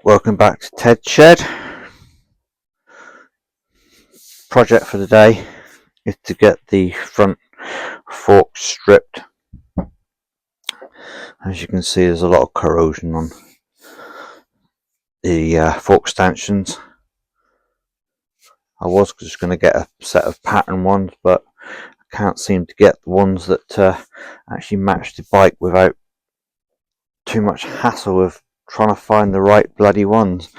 Welcome back to Ted's Shed. Project for the day is to get the front fork stripped. As you can see, there's a lot of corrosion on the fork stanchions. I was just going to get a set of pattern ones, but I can't seem to get the ones that actually match the bike without too much hassle with trying to find the right bloody ones.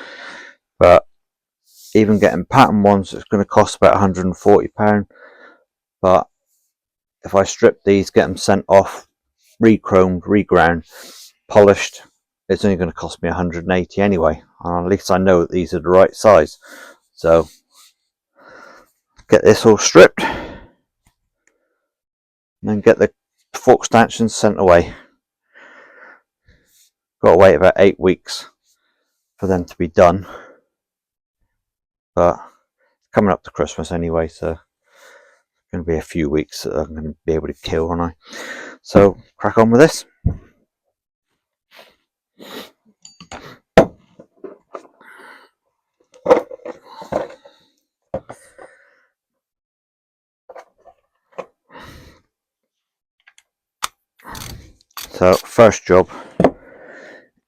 But even getting pattern ones, it's going to cost about £140. But if I strip these, get them sent off, re-chromed, reground, polished, it's only going to cost me 180 anyway. At least I know that these are the right size. So get this all stripped and then get the fork stanchions sent away. Got to wait about 8 weeks for them to be done, but it's coming up to Christmas anyway, so it's going to be a few weeks that I'm going to be able to kill, aren't I? So crack on with this. So first job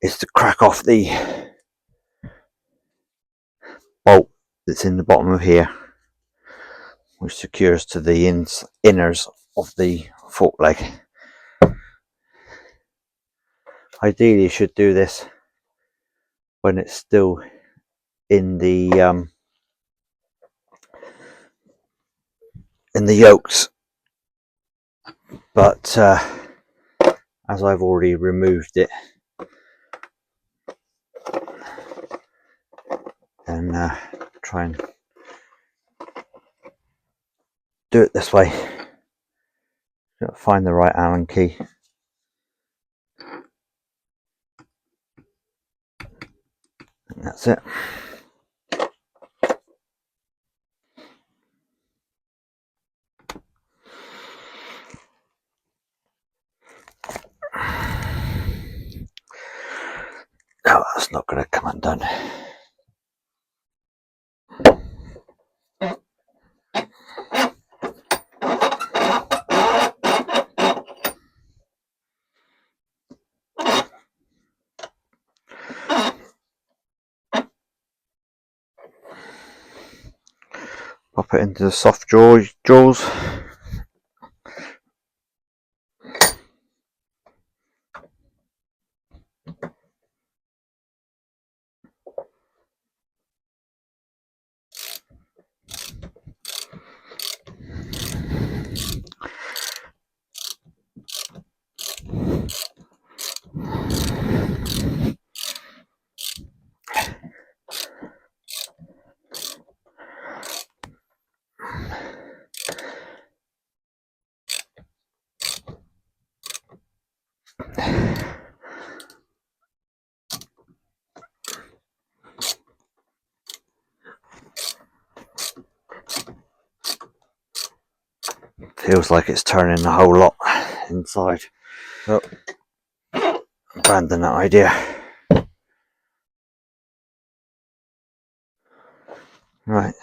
is to crack off the bolt that's in the bottom of here, which secures to the inners of the fork leg. Ideally you should do this when it's still in the yokes, but as I've already removed it, and try and do it this way. Find the right Allen key. And that's it. No, that's not going to come undone. Pop it into the soft jaws. Feels like it's turning a whole lot inside. So abandon that idea. Right.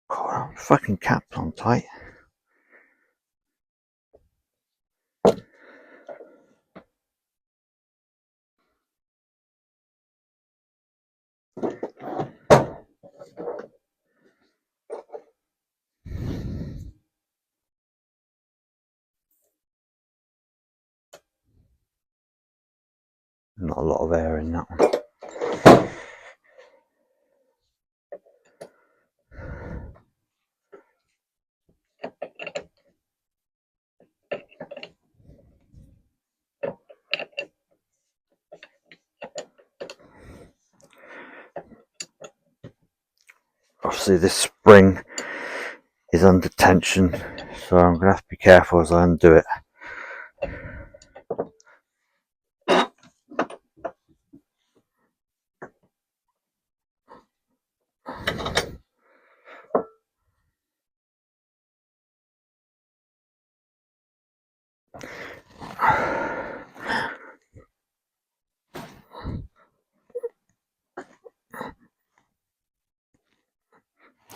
God, fucking caps on tight. Not a lot of air in that one. obviously this spring is under tension, so I'm going to have to be careful as I undo it.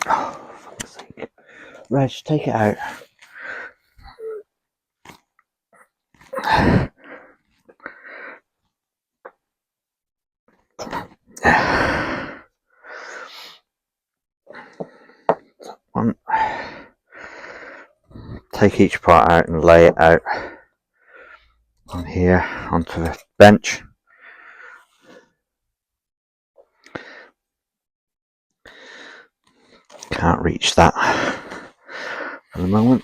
Oh, for fuck's sake. Reg, take it out. Take each part out and lay it out on here onto the bench. Can't reach that for the moment.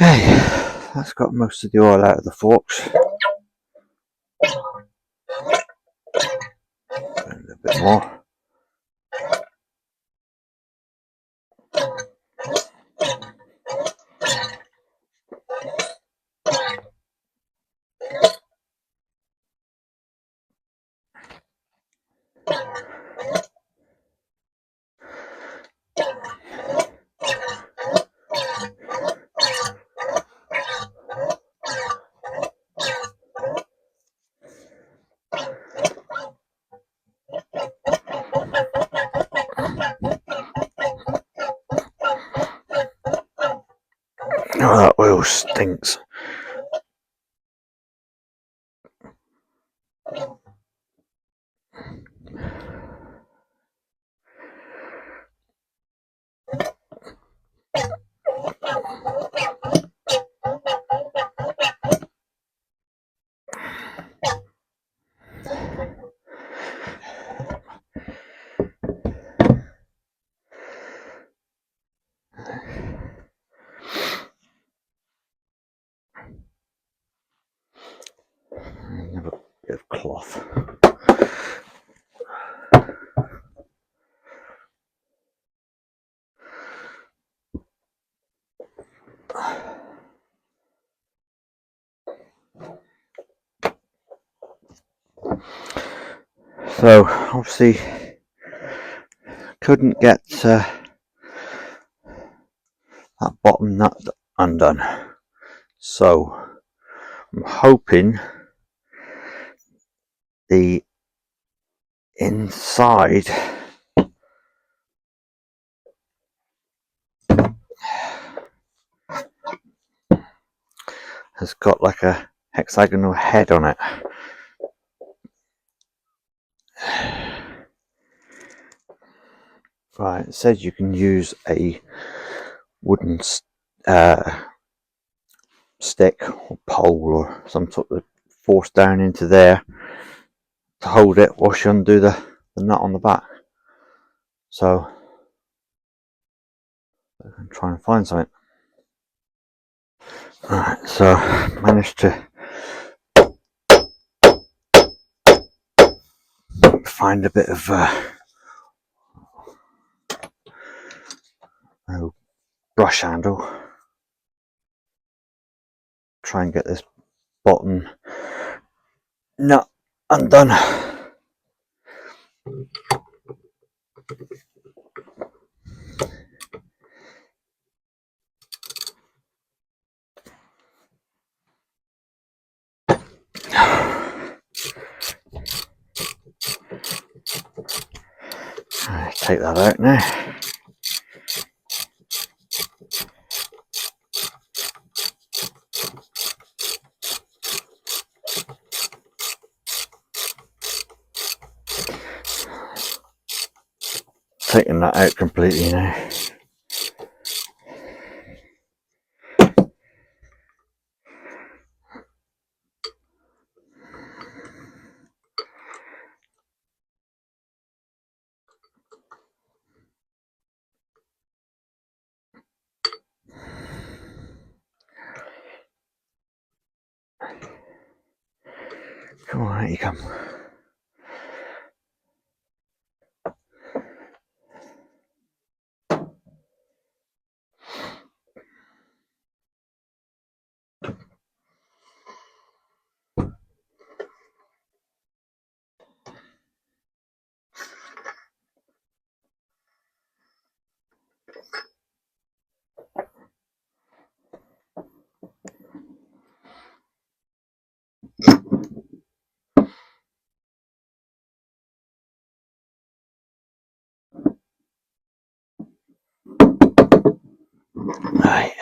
Okay, that's got most of the oil out of the forks. And a bit more. Oh, that oil stinks. Have a bit of cloth. So obviously couldn't get that bottom nut undone, so I'm hoping the inside has got like a hexagonal head on it. Right, it says you can use a wooden stick or pole or some sort of force down into there to hold it whilst you undo the nut on the back. So I can try and find something. Alright, so managed to find a bit of brush handle. Try and get this bottom nut undone. Right, take that out now. Taking that out completely now. Come on, out you come. Right.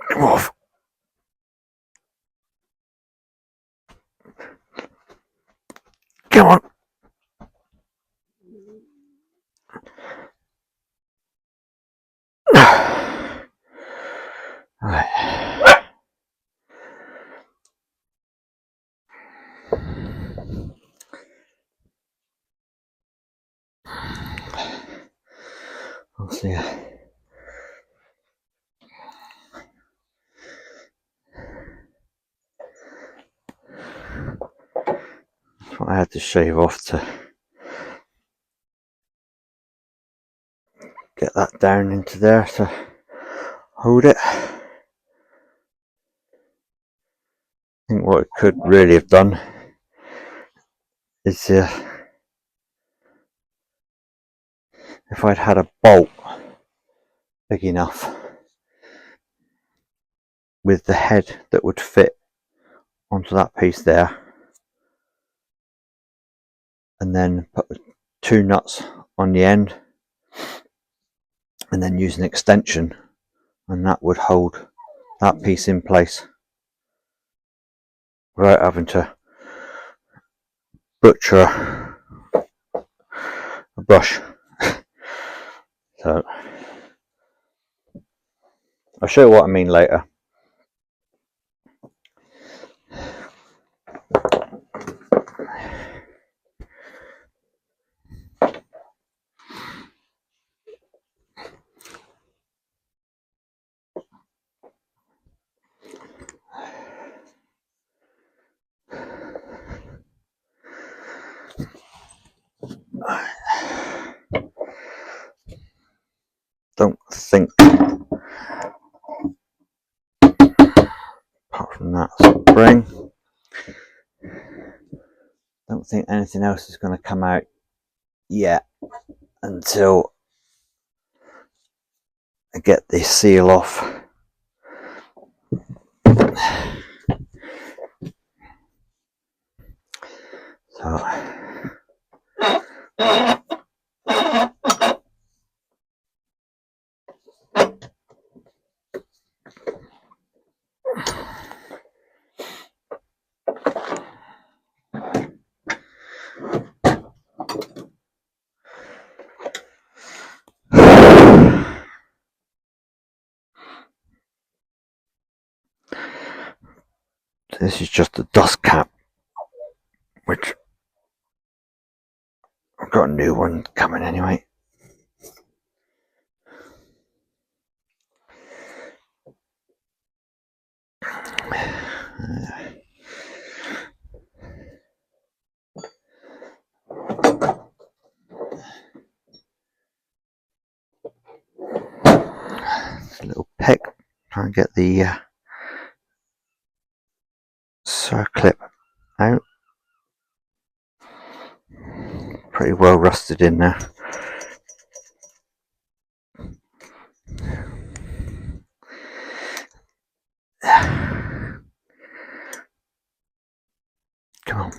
Come off. Come on. Right. We'll see. That's what I had to shave off to get that down into there to hold it. I think what it could really have done is if I'd had a bolt big enough with the head that would fit onto that piece there, and then put 2 nuts on the end, and then use an extension, and that would hold that piece in place without having to butcher a brush. So I'll show you what I mean later. Don't think, apart from that spring, don't think anything else is going to come out yet until I get the seal off This is just a dust cap, which I've got a new one coming anyway. A little peck, try and get the circlip out. Pretty well rusted in there. Come on.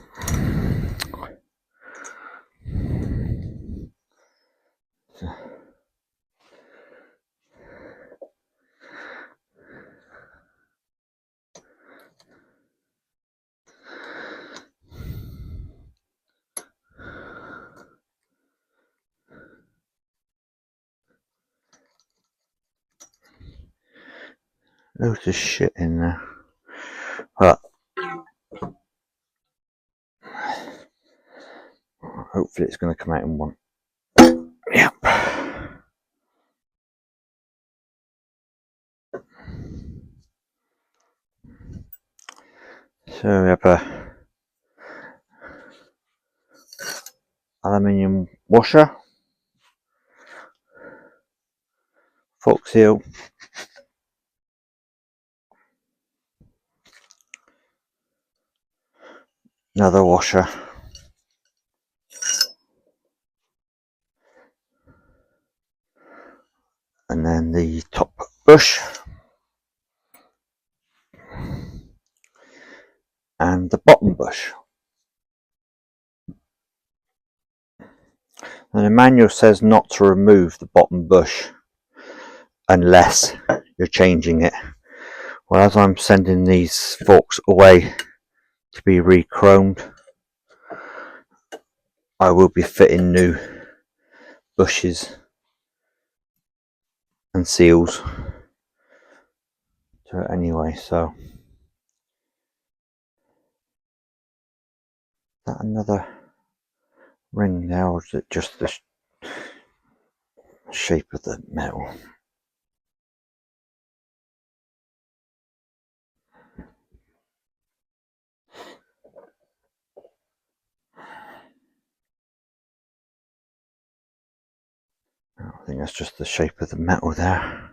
Loads of shit in there, but hopefully it's going to come out in one. Yep. So we have a aluminium washer, fork seal, another washer, and then the top bush and the bottom bush. And the manual says not to remove the bottom bush unless you're changing it. Well, as I'm sending these forks away to be re-chromed, I will be fitting new bushes and seals to it anyway. So is that another ring there, or is it just the shape of the metal? I think that's just the shape of the metal there.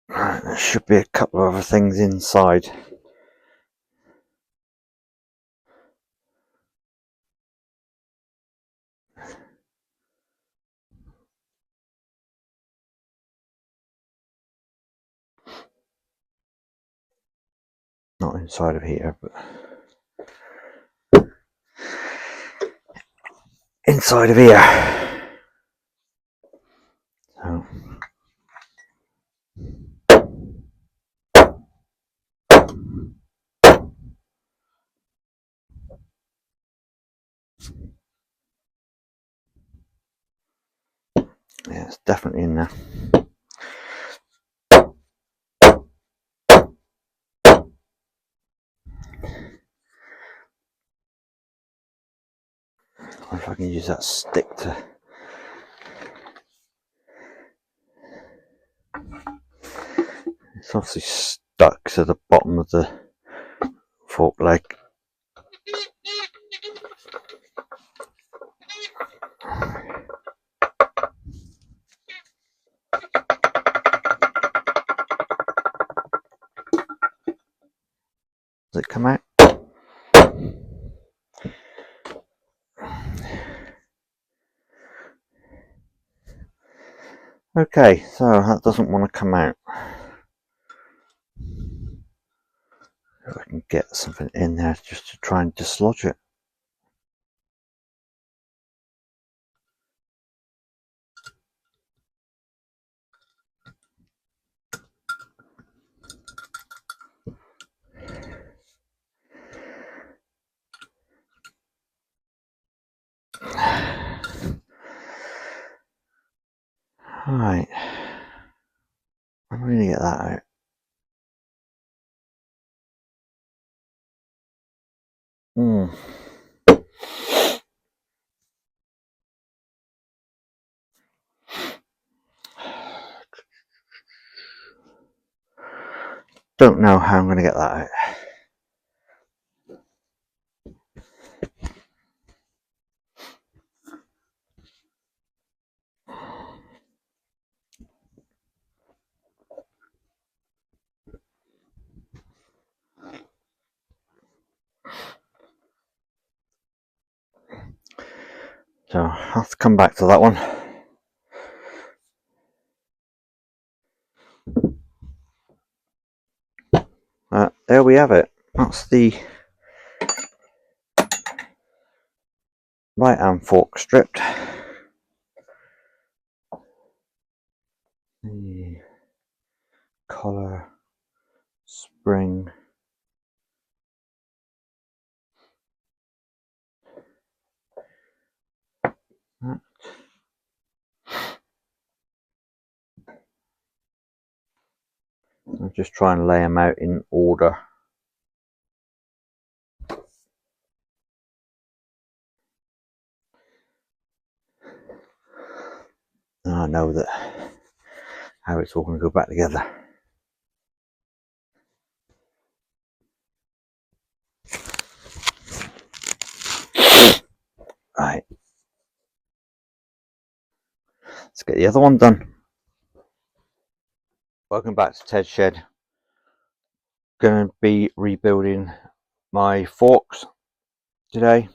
Right, there should be a couple of other things inside. Not inside of here, but inside of here. So yeah, it's definitely in there. I wonder if I can use that stick to. It's obviously stuck to the bottom of the fork leg. Does it come out? Okay, so that doesn't want to come out. If I can get something in there just to try and dislodge it. Right, I'm going to get that out. Don't know how I'm going to get that out. So I'll have to come back to that one. There we have it. That's the right hand fork stripped. The collar, spring, that. I'm just trying to lay them out in order. I know that how it's all going to go back together. Right, let's get the other one done. Welcome back to Ted's Shed. Going to be rebuilding my forks today.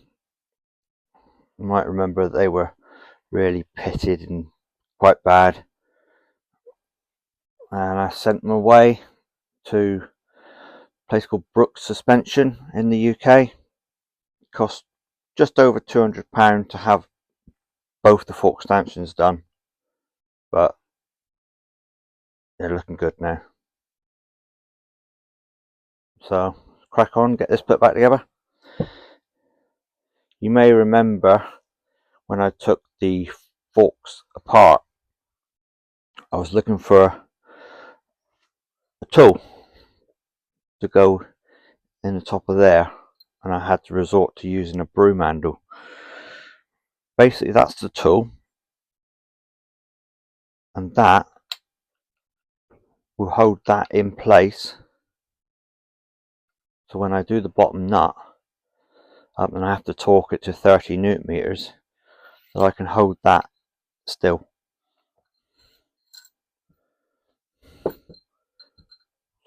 You might remember they were really pitted and quite bad, and I sent them away to a place called Brooks Suspension in the UK. It cost just over £200 to have both the fork stanchions done, but they're looking good now. So crack on, get this put back together. You may remember when I took the forks apart, I was looking for a tool to go in the top of there, and I had to resort to using a broom handle. Basically that's the tool, and that will hold that in place, so when I do the bottom nut up and I have to torque it to 30 newton meters, so I can hold that still.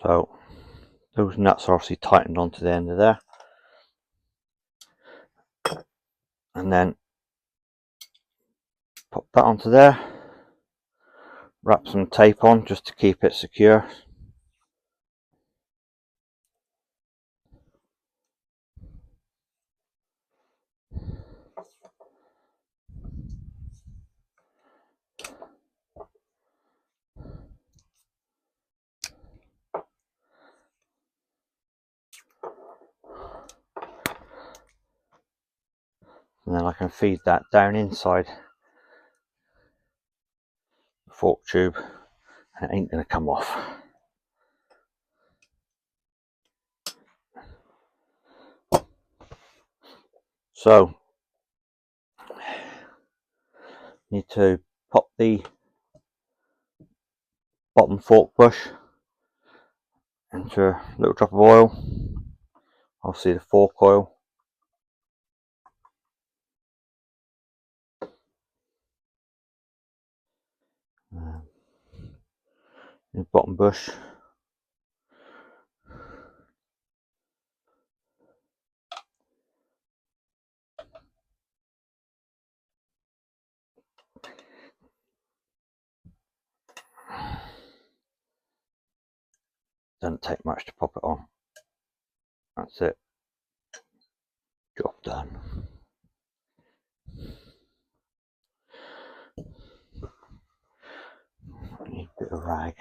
So those nuts are obviously tightened onto the end of there, and then pop that onto there, wrap some tape on just to keep it secure. And then I can feed that down inside the fork tube, and it ain't going to come off. So need to pop the bottom fork bush into a little drop of oil, obviously the fork oil, the bottom bush, doesn't take much to pop it on. That's it, job done. I need a bit of rag.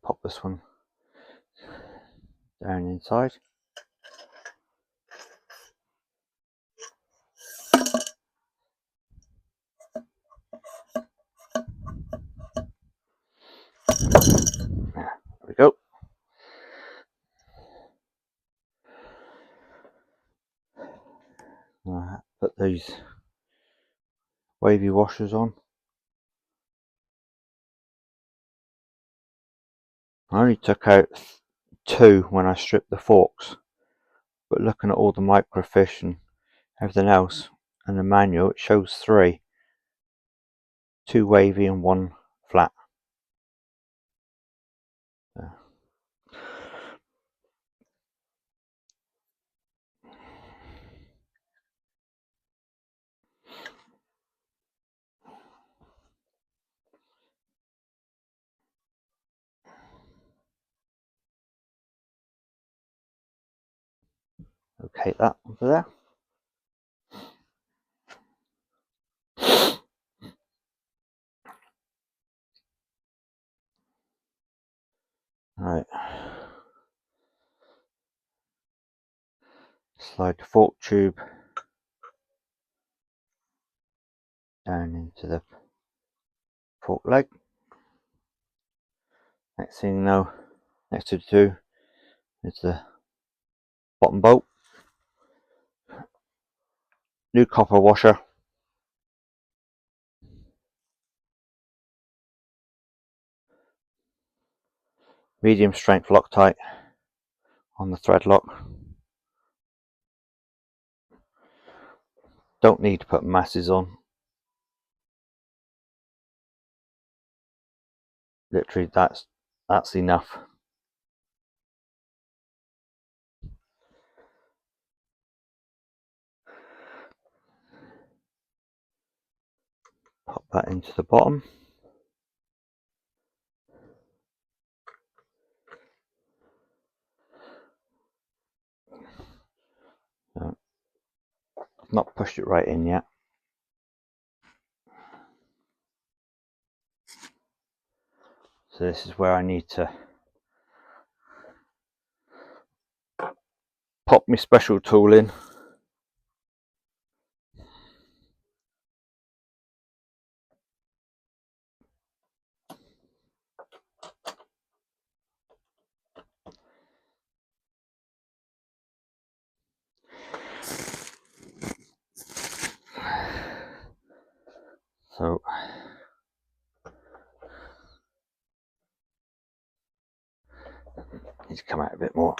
Pop this one down inside. There we go. Put these wavy washers on. I only took out 2 when I stripped the forks, but looking at all the microfiche and everything else and the manual, it shows 3, 2 wavy and 1 flat. Okay, that over there. Right, slide the fork tube down into the fork leg. Next thing you know, next to the 2 is the bottom bolt. New copper washer. Medium strength Loctite on the thread lock. Don't need to put masses on. Literally, that's enough. Pop that into the bottom. So, I've not pushed it right in yet. So this is where I need to pop my special tool in. So needs to come out a bit more.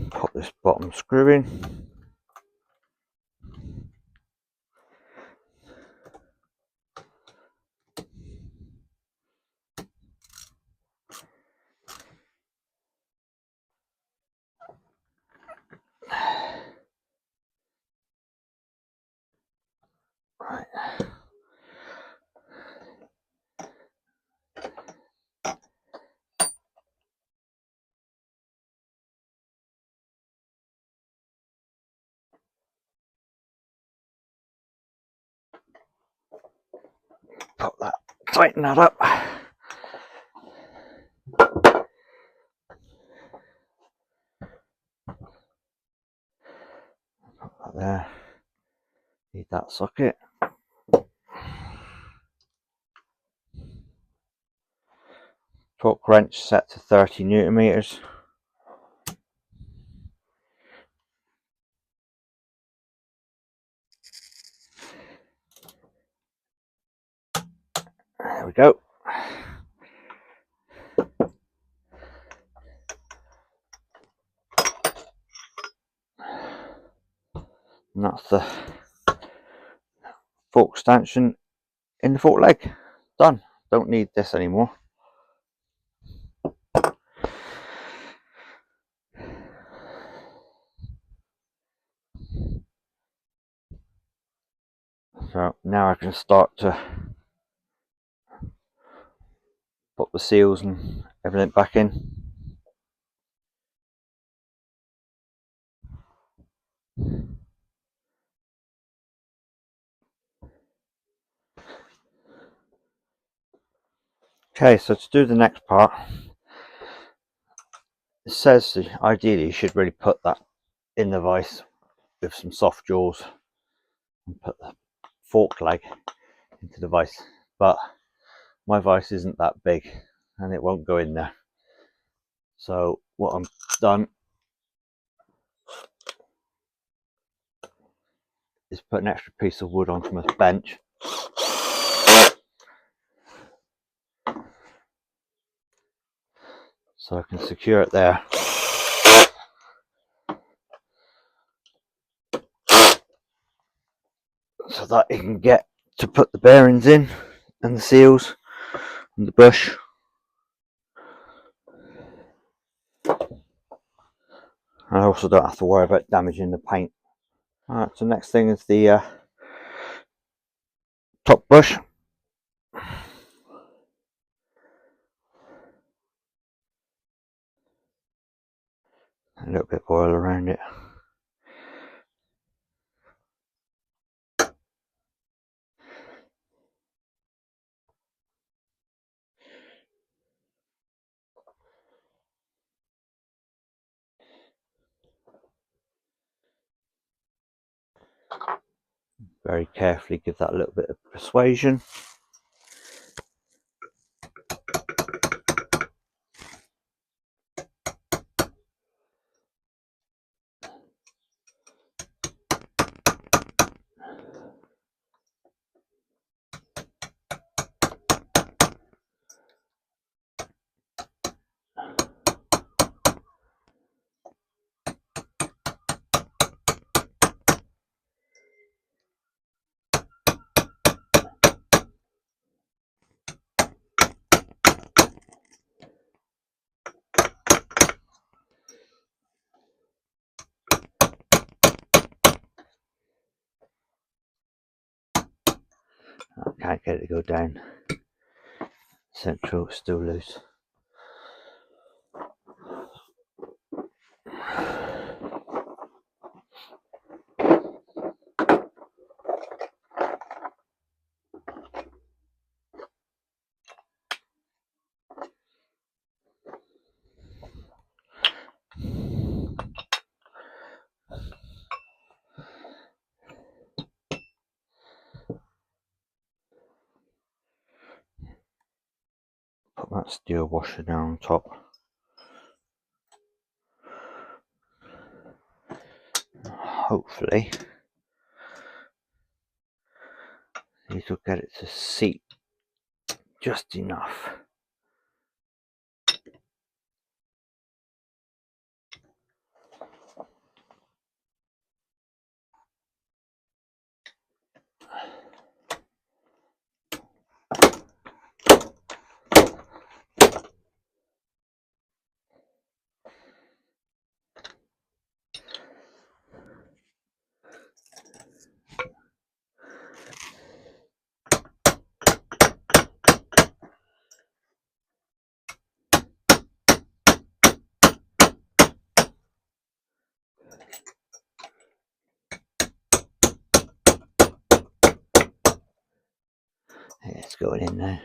Pop this bottom screw in. Right. Pop that, tighten that up. Pop that there. Need that socket. Torque wrench set to 30 Newton meters. There we go. And that's the fork stanchion in the fork leg. Done. don't need this anymore. So now I can start to put the seals and everything back in. Okay, so to do the next part, it says that ideally you should really put that in the vise with some soft jaws and put the fork leg into the vise, but my vise isn't that big and it won't go in there. So what I've done is put an extra piece of wood onto my bench, so I can secure it there. So that you can get to put the bearings in and the seals and the bush. I also don't have to worry about damaging the paint. Alright, so next thing is the top bush. A little bit of oil around it. Very carefully give that a little bit of persuasion. I can't get it to go down central, it's still loose. Put that steel washer down on top. Hopefully these will get it to seat just enough. It's going in there.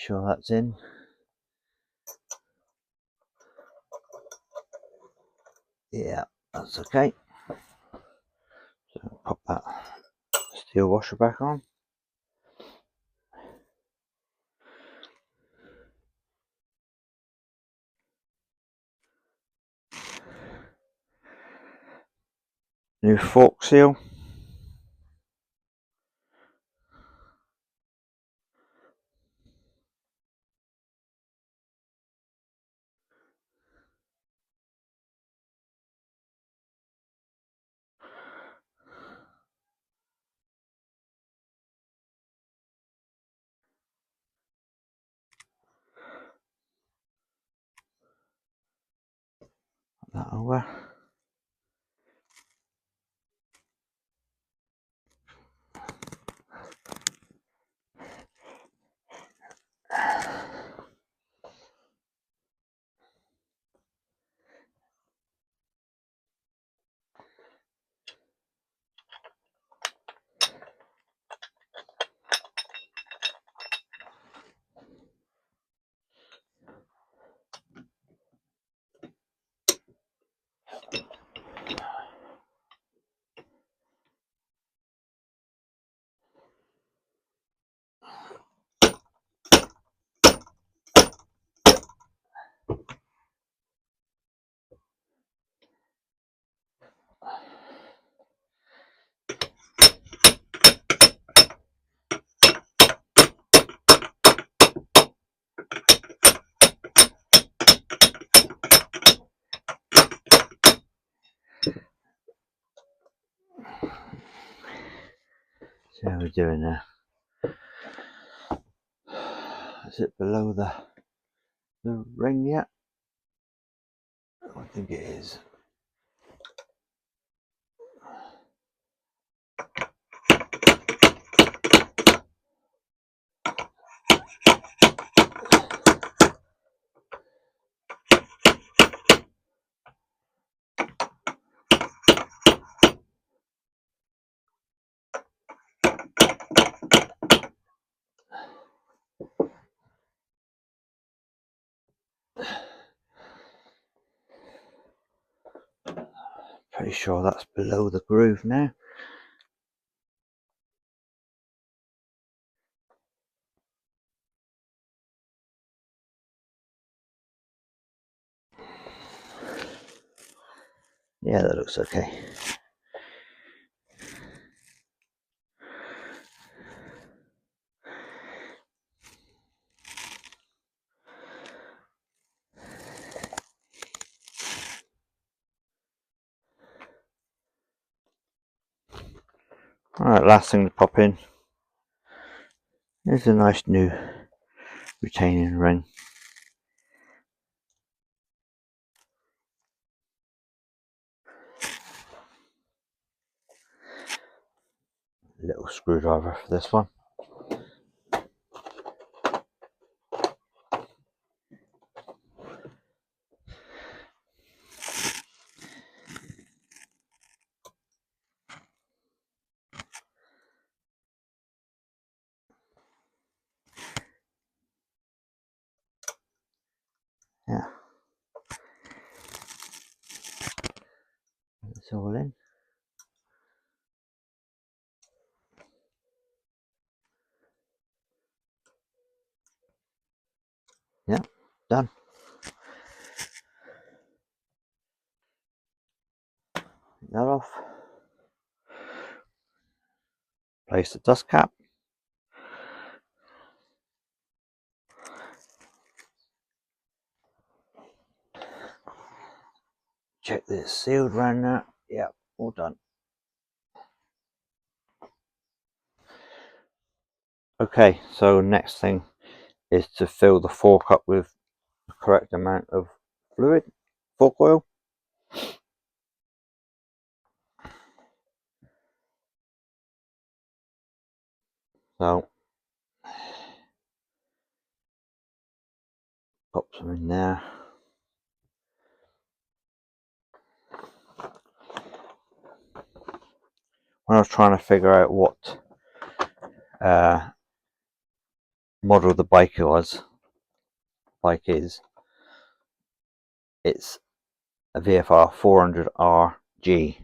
sure that's in. Yeah, that's okay. So pop that steel washer back on. New fork seal. That over. See how we're doing there. Is it below the ring yet? I think it is. Pretty sure that's below the groove now. Yeah, that looks okay. Alright, last thing to pop in is a nice new retaining ring. Little screwdriver for this one. Yeah, it's all in. Yeah, done. Take that off. Place the dust cap. Check that it's sealed around that. Yeah, all done. Okay, so next thing is to fill the fork up with the correct amount of fluid, fork oil. So pop some in there. When I was trying to figure out what model the bike is. It's a VFR400R G,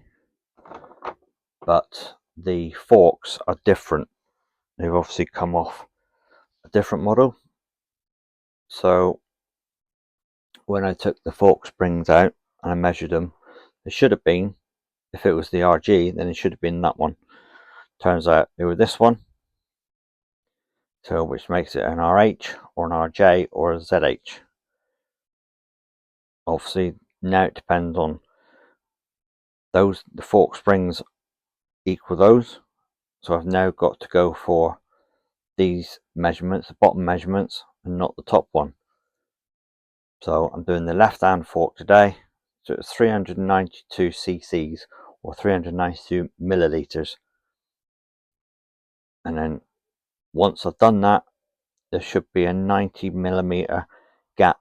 but the forks are different. They've obviously come off a different model. So when I took the fork springs out and I measured them, they should have been, if it was the RG, then it should have been that one. Turns out they were this one, so which makes it an RH or an RJ or a ZH. Obviously now it depends on those, the fork springs equal those, so I've now got to go for these measurements, the bottom measurements, and not the top one. So I'm doing the left hand fork today, so it's 392 cc's or 392 milliliters, and then once I've done that, there should be a 90mm gap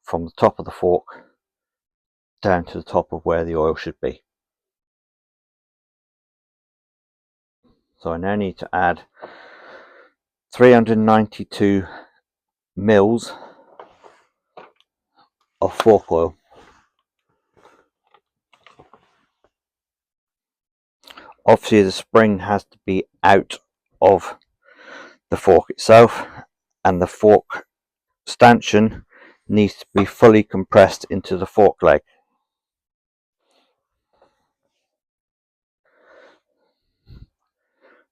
from the top of the fork down to the top of where the oil should be. So I now need to add 392 mils of fork oil. Obviously the spring has to be out of the fork itself, and the fork stanchion needs to be fully compressed into the fork leg.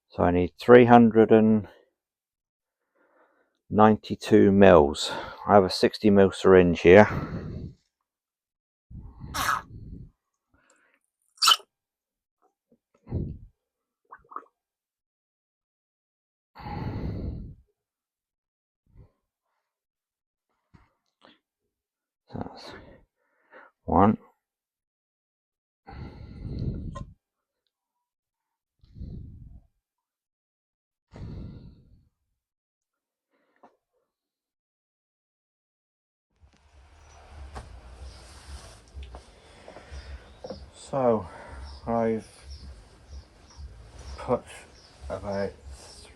So I need 392 mils. I have a 60mm syringe here. So that's one. So I've put about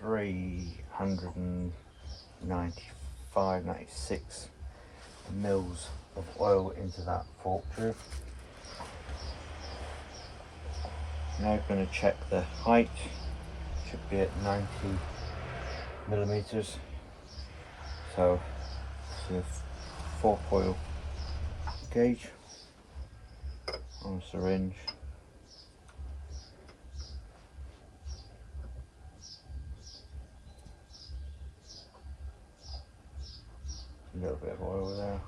395-96 mils of oil into that fork tube. Now going to check the height, should be at 90mm. So the fork oil gauge on a syringe. A little bit of oil there.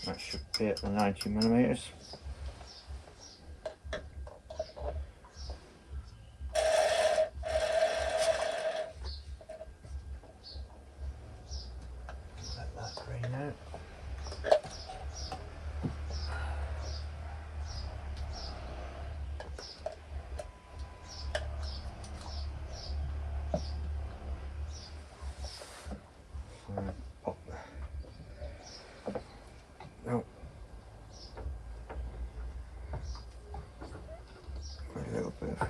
That should be at the 90mm. Let that drain out. Pop there. No. A little bit of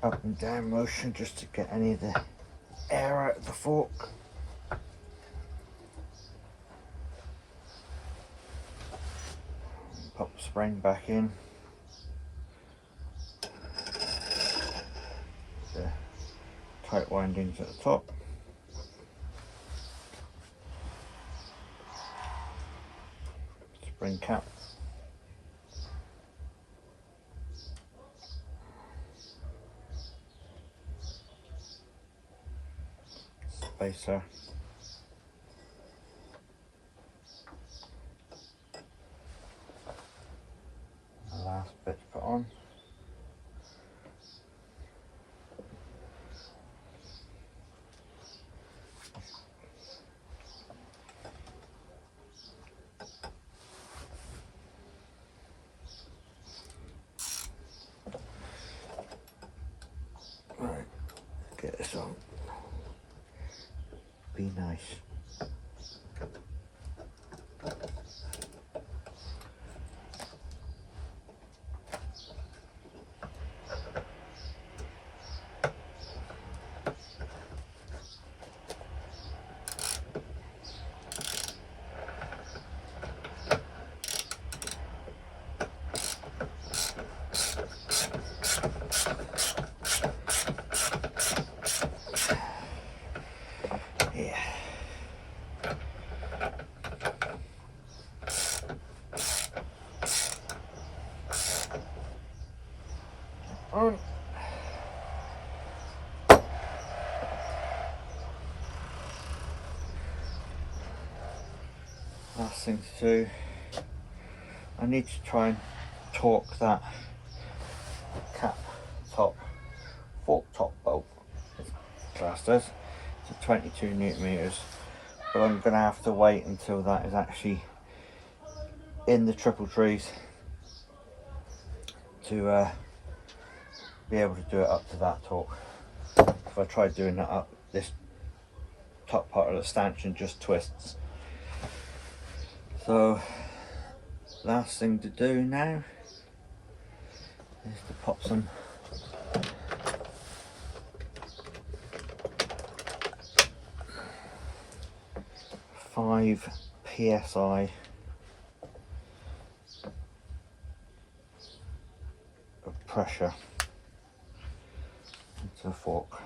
up and down motion just to get any of the air out of the fork. Pop the spring back in. The tight windings at the top. Spring cap. Spacer. The last bit to put on. Right, this one. Be nice. Yeah. On. Last thing to do, I need to try and torque that cap top, fork top bolt, classed as, to 22 Newton meters, but I'm going to have to wait until that is actually in the triple trees to be able to do it up to that torque. If I try doing that up, this top part of the stanchion just twists. So last thing to do now is to pop some psi of pressure into the fork.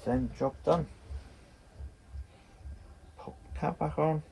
Then job done. Pop the cap back on.